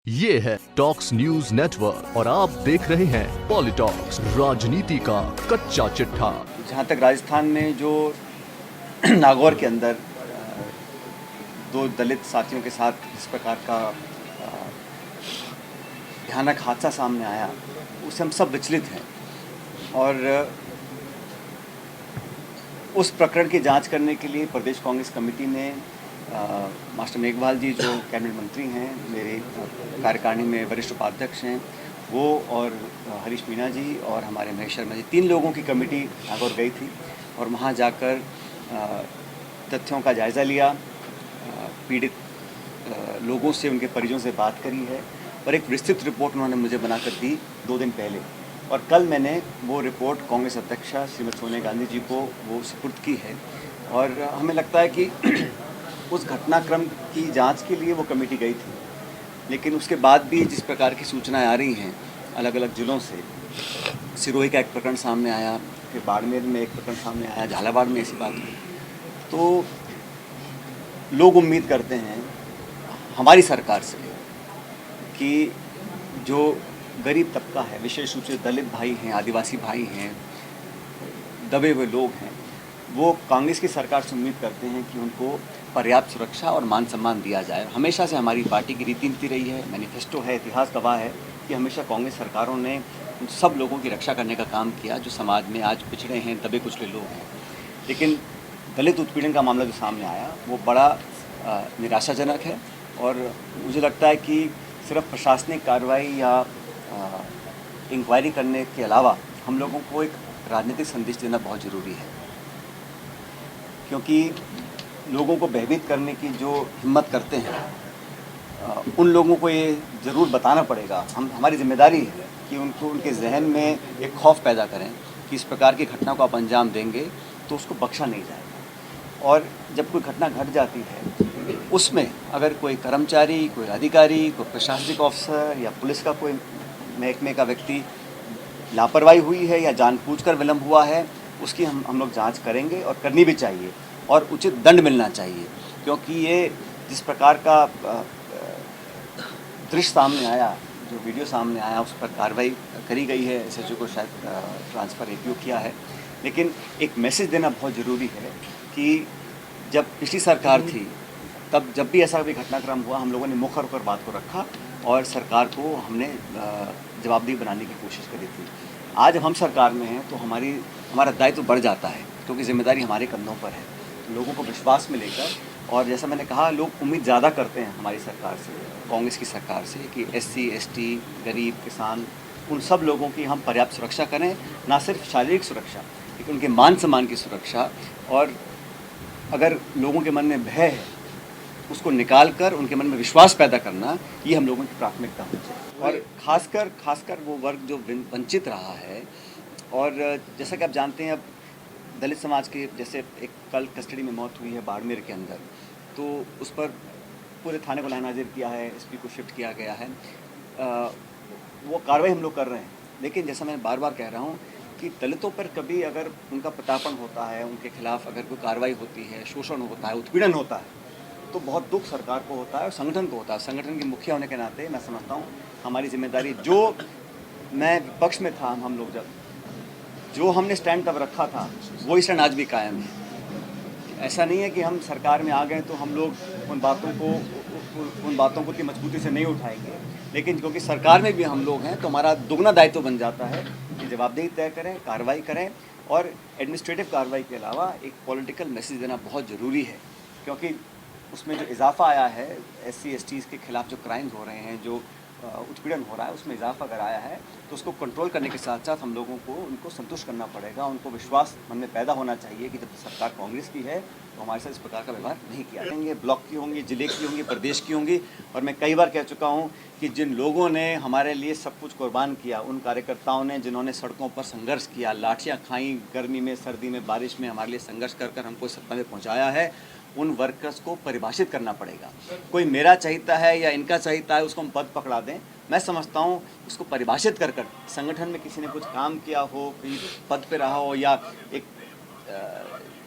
ये है talks news network और आप देख रहे हैं पॉलिटॉक्स, राजनीति का कच्चा चिट्ठा। जहाँ तक राजस्थान में जो नागौर के अंदर दो दलित साथियों के साथ इस प्रकार का भयानक हादसा सामने आया, उससे हम सब विचलित हैं और उस प्रकरण की जांच करने के लिए प्रदेश कांग्रेस कमेटी ने मास्टर मेघवाल जी जो कैबिनेट मंत्री हैं, मेरे कार्यकारिणी में वरिष्ठ उपाध्यक्ष हैं, वो और हरीश मीणा जी और हमारे महेश शर्मा जी, 3 लोगों की कमेटी नागौर गई थी और वहाँ जाकर तथ्यों का जायज़ा लिया, पीड़ित लोगों से, उनके परिजनों से बात करी है और एक विस्तृत रिपोर्ट उन्होंने मुझे बनाकर दी 2 दिन पहले। और कल मैंने वो रिपोर्ट कांग्रेस अध्यक्षा श्रीमती सोनिया गांधी जी को वो सुपुर्द की है और हमें लगता है कि उस घटनाक्रम की जांच के लिए वो कमेटी गई थी, लेकिन उसके बाद भी जिस प्रकार की सूचनाएं आ रही हैं अलग अलग ज़िलों से, सिरोही का एक प्रकरण सामने आया, फिर बाड़मेर में एक प्रकरण सामने आया, झालावाड़ में ऐसी बात हुई, तो लोग उम्मीद करते हैं हमारी सरकार से कि जो गरीब तबका है, विशेष रूप से दलित भाई हैं, आदिवासी भाई हैं, दबे हुए लोग हैं, वो कांग्रेस की सरकार से उम्मीद करते हैं कि उनको पर्याप्त सुरक्षा और मान सम्मान दिया जाए। हमेशा से हमारी पार्टी की रीति नीति रही है, मैनिफेस्टो है, इतिहास गवाह है कि हमेशा कांग्रेस सरकारों ने उन सब लोगों की रक्षा करने का काम किया जो समाज में आज पिछड़े हैं, दबे कुचले लोग हैं। लेकिन दलित उत्पीड़न का मामला जो सामने आया वो बड़ा निराशाजनक है और मुझे लगता है कि सिर्फ प्रशासनिक कार्रवाई या इंक्वायरी करने के अलावा हम लोगों को एक राजनीतिक संदेश देना बहुत ज़रूरी है, क्योंकि लोगों को भयभीत करने की जो हिम्मत करते हैं उन लोगों को ये ज़रूर बताना पड़ेगा, हमारी जिम्मेदारी है कि उनको, उनके जहन में एक खौफ पैदा करें कि इस प्रकार की घटना को आप अंजाम देंगे तो उसको बख्शा नहीं जाएगा। और जब कोई घटना घट जाती है उसमें अगर कोई कर्मचारी, कोई अधिकारी, कोई प्रशासनिक ऑफिसर या पुलिस का कोई महकमे का व्यक्ति लापरवाही हुई है या जानबूझकर विलम्ब हुआ है, उसकी हम लोग जांच करेंगे और करनी भी चाहिए और उचित दंड मिलना चाहिए, क्योंकि ये जिस प्रकार का दृश्य सामने आया, जो वीडियो सामने आया, उस पर कार्रवाई करी गई है, एसएचओ को शायद ट्रांसफ़र एपीओ किया है, लेकिन एक मैसेज देना बहुत ज़रूरी है कि जब पिछली सरकार थी तब जब भी ऐसा कोई घटनाक्रम हुआ हम लोगों ने मुखर होकर बात को रखा और सरकार को हमने जवाबदेही बनाने की कोशिश करी थी। आज जब हम सरकार में हैं तो हमारा दायित्व बढ़ जाता है, क्योंकि जिम्मेदारी हमारे कंधों पर है। लोगों को विश्वास में लेकर, और जैसा मैंने कहा, लोग उम्मीद ज़्यादा करते हैं हमारी सरकार से, कांग्रेस की सरकार से, कि एससी, एसटी, गरीब, किसान, उन सब लोगों की हम पर्याप्त सुरक्षा करें, ना सिर्फ शारीरिक सुरक्षा लेकिन उनके मान सम्मान की सुरक्षा। और अगर लोगों के मन में भय है उसको निकाल कर उनके मन में विश्वास पैदा करना, ये हम लोगों की प्राथमिकता होनी चाहिए। और खासकर वो वर्ग जो वंचित रहा है, और जैसा कि आप जानते हैं अब दलित समाज के, जैसे एक कल कस्टडी में मौत हुई है बाड़मेर के अंदर, तो उस पर पूरे थाने को लाइन हाजिर किया है, एसपी को शिफ्ट किया गया है, वो कार्रवाई हम लोग कर रहे हैं। लेकिन जैसा मैं बार बार कह रहा हूँ कि दलितों पर कभी अगर उनका प्रताड़न होता है, उनके खिलाफ अगर कोई कार्रवाई होती है, शोषण होता है, उत्पीड़न होता है, तो बहुत दुख सरकार को होता है और संगठन को होता है। संगठन के मुखिया होने के नाते मैं समझता हूँ हमारी जिम्मेदारी, जो मैं विपक्ष में था, हम लोग जो हमने स्टैंड तब रखा था वही स्टैंड आज भी कायम है। ऐसा नहीं है कि हम सरकार में आ गए तो हम लोग उन बातों को इतनी मजबूती से नहीं उठाएंगे, लेकिन क्योंकि सरकार में भी हम लोग हैं तो हमारा दुगना दायित्व बन जाता है कि जवाबदेही तय करें, कार्रवाई करें, और एडमिनिस्ट्रेटिव कार्रवाई के अलावा एक पॉलिटिकल मैसेज देना बहुत ज़रूरी है, क्योंकि उसमें जो इजाफा आया है एससी एसटीज़ के खिलाफ, जो क्राइम्स हो रहे हैं, जो उत्पीड़न हो रहा है, उसमें इजाफा अगर आया है तो उसको कंट्रोल करने के साथ साथ हम लोगों को उनको संतुष्ट करना पड़ेगा। उनको विश्वास मन में पैदा होना चाहिए कि जब सरकार कांग्रेस की है तो हमारे साथ इस प्रकार का व्यवहार नहीं किया जाएंगे। ब्लॉक की होंगी, जिले की होंगी, प्रदेश की होंगी, और मैं कई बार कह चुका हूँ कि जिन लोगों ने हमारे लिए सब कुछ कुर्बान किया, उन कार्यकर्ताओं ने जिन्होंने सड़कों पर संघर्ष किया, लाठियाँ खाई, गर्मी में, सर्दी में, बारिश में हमारे लिए संघर्ष कर कर हमको सत्ता में पहुँचाया है, उन वर्कर्स को परिभाषित करना पड़ेगा। कोई मेरा चाहता है या इनका चाहता है उसको हम पद पकड़ा दें, मैं समझता हूँ उसको परिभाषित कर संगठन में किसी ने कुछ काम किया हो, कोई पद पे रहा हो, या एक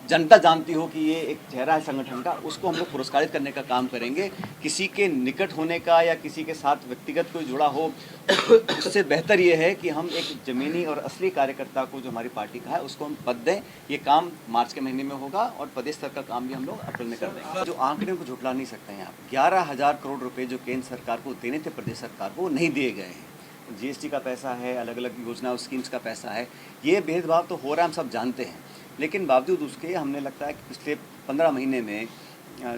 जनता जानती हो कि ये एक चेहरा है संगठन का, उसको हम लोग पुरस्कारित करने का काम करेंगे। किसी के निकट होने का या किसी के साथ व्यक्तिगत कोई जुड़ा हो, उससे बेहतर ये है कि हम एक ज़मीनी और असली कार्यकर्ता को जो हमारी पार्टी का है उसको हम पद दें। ये काम मार्च के महीने में होगा और प्रदेश स्तर का काम भी हम लोग अप्रैल में कर देंगे। जो आंकड़े को झुठला नहीं सकते हैं आप, 11,000 करोड़ रुपये जो केंद्र सरकार को देने थे प्रदेश सरकार को, वो नहीं दिए गए हैं। GST का पैसा है, अलग अलग योजना और स्कीम्स का पैसा है, ये भेदभाव तो हो रहा है, हम सब जानते हैं। लेकिन बावजूद उसके हमने लगता है कि पिछले 15 महीने में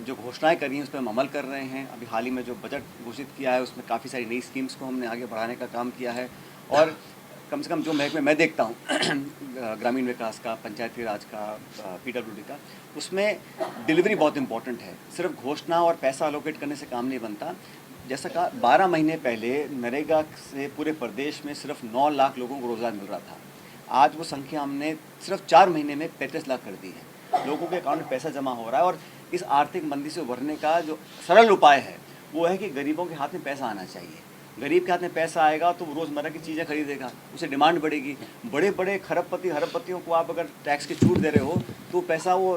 जो घोषणाएं करी हैं उस पर हम अमल कर रहे हैं। अभी हाल ही में जो बजट घोषित किया है उसमें काफ़ी सारी नई स्कीम्स को हमने आगे बढ़ाने का काम किया है। और कम से कम जो महकमे मैं देखता हूँ ग्रामीण विकास का, पंचायती राज का, PWD का, उसमें डिलीवरी बहुत इंपॉर्टेंट है। सिर्फ घोषणा और पैसा अलोकेट करने से काम नहीं बनता। जैसा कहा, 12 महीने पहले नरेगा से पूरे प्रदेश में सिर्फ 9 लाख लोगों को रोज़गार मिल रहा था। आज वो संख्या हमने सिर्फ 4 महीने में 35 लाख कर दी है। लोगों के अकाउंट में पैसा जमा हो रहा है। और इस आर्थिक मंदी से उभरने का जो सरल उपाय है वो है कि गरीबों के हाथ में पैसा आना चाहिए। गरीब के हाथ में पैसा आएगा तो वो रोज़मर्रा की चीज़ें खरीदेगा, उसे डिमांड बढ़ेगी। बड़े बड़े खरबपति हरबपतियों को आप अगर टैक्स की छूट दे रहे हो तो पैसा वो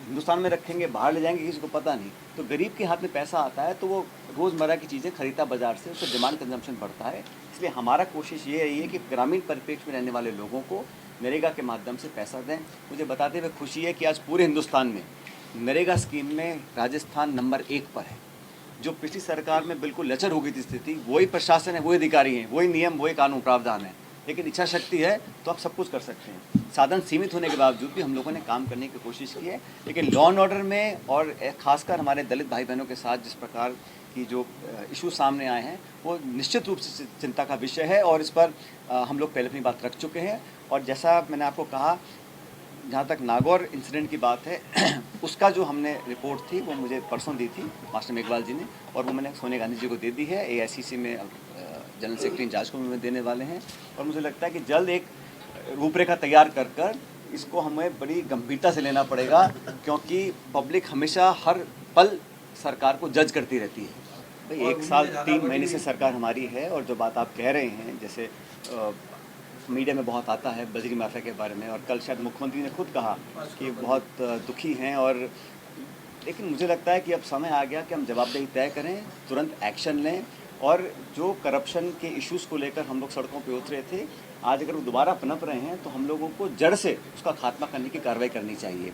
हिंदुस्तान में रखेंगे, बाहर ले जाएंगे, किसी को पता नहीं। तो गरीब के हाथ में पैसा आता है तो वो रोज़मर्रा की चीज़ें खरीदता बाजार से, उससे डिमांड कंजम्पशन बढ़ता है। इसलिए हमारा कोशिश ये रही है कि ग्रामीण परिप्रेक्ष्य में रहने वाले लोगों को नरेगा के माध्यम से पैसा दें। मुझे बताते हुए खुशी है कि आज पूरे हिंदुस्तान में नरेगा स्कीम में राजस्थान नंबर 1 पर है। जो पिछली सरकार में बिल्कुल लचर हो गई थी स्थिति, वही प्रशासन है, वही अधिकारी हैं, वही नियम, वही कानून प्रावधान है। लेकिन इच्छा शक्ति है तो आप सब कुछ कर सकते हैं। साधन सीमित होने के बावजूद भी हम लोगों ने काम करने की कोशिश की है। लेकिन लॉ एंड ऑर्डर में और खासकर हमारे दलित भाई बहनों के साथ जिस प्रकार की जो इशू सामने आए हैं वो निश्चित रूप से चिंता का विषय है। और इस पर हम लोग पहले अपनी बात रख चुके हैं। और जैसा मैंने आपको कहा, जहाँ तक नागौर इंसिडेंट की बात है उसका जो हमने रिपोर्ट थी वो मुझे परसों दी थी मास्टर मेघवाल जी ने, और वो मैंने सोनिया गांधी जी को दे दी है। AICC में जनरल सेक्रेटरी इंचार्ज को भी देने वाले हैं। और मुझे लगता है कि जल्द एक रूपरेखा तैयार कर इसको हमें बड़ी गंभीरता से लेना पड़ेगा, क्योंकि पब्लिक हमेशा हर पल सरकार को जज करती रहती है। भाई 1 साल 3 महीने से सरकार हमारी है। और जो बात आप कह रहे हैं, जैसे मीडिया में बहुत आता है बजरी माफिया के बारे में, और कल शायद मुख्यमंत्री ने खुद कहा कि बहुत दुखी हैं। और लेकिन मुझे लगता है कि अब समय आ गया कि हम जवाबदेही तय करें, तुरंत एक्शन लें। और जो करप्शन के इश्यूज़ को लेकर हम लोग सड़कों पे उतरे थे, आज अगर वो दोबारा पनप रहे हैं तो हम लोगों को जड़ से उसका खात्मा करने की कार्रवाई करनी चाहिए।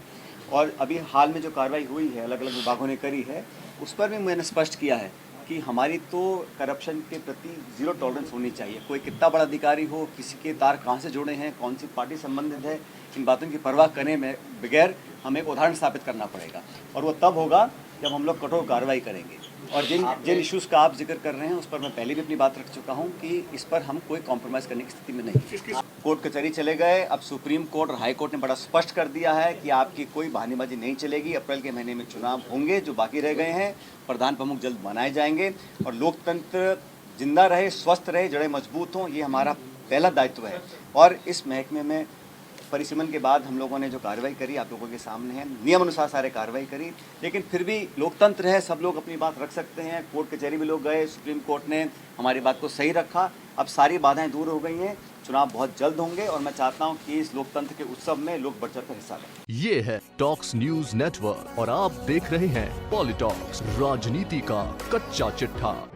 और अभी हाल में जो कार्रवाई हुई है, अलग अलग विभागों ने करी है, उस पर भी मैंने स्पष्ट किया है कि हमारी तो करप्शन के प्रति ज़ीरो टॉलरेंस होनी चाहिए। कोई कितना बड़ा अधिकारी हो, किसी के तार कहाँ से जुड़े हैं, कौन सी पार्टी संबंधित है, इन बातों की परवाह करने में बगैर हमें एक उदाहरण स्थापित करना पड़ेगा। और वो तब होगा जब हम लोग कठोर कार्रवाई करेंगे। और जिन इश्यूज़ का आप जिक्र कर रहे हैं उस पर मैं पहले भी अपनी बात रख चुका हूं कि इस पर हम कोई कॉम्प्रोमाइज़ करने की स्थिति में नहीं। कोर्ट कचहरी चले गए, अब सुप्रीम कोर्ट और हाई कोर्ट ने बड़ा स्पष्ट कर दिया है कि आपकी कोई बहानेबाजी नहीं चलेगी। अप्रैल के महीने में चुनाव होंगे जो बाकी रह गए हैं, प्रधान प्रमुख जल्द बनाए जाएंगे और लोकतंत्र जिंदा रहे, स्वस्थ रहे, जड़ें मजबूत हों, ये हमारा पहला दायित्व है। और इस महकमे में परिसीमन के बाद हम लोगों ने जो कार्रवाई करी आप लोगों के सामने है, नियम अनुसार सारे कार्रवाई करी। लेकिन फिर भी लोकतंत्र है, सब लोग अपनी बात रख सकते हैं। कोर्ट कचहरी भी लोग गए, सुप्रीम कोर्ट ने हमारी बात को सही रखा। अब सारी बाधाएं दूर हो गई हैं, चुनाव बहुत जल्द होंगे और मैं चाहता हूं कि इस लोकतंत्र के उत्सव में लोग बढ़ चढ़कर हिस्सा लें। ये है टॉक्स न्यूज नेटवर्क और आप देख रहे हैं पॉलिटॉक्स, राजनीति का कच्चा चिट्ठा।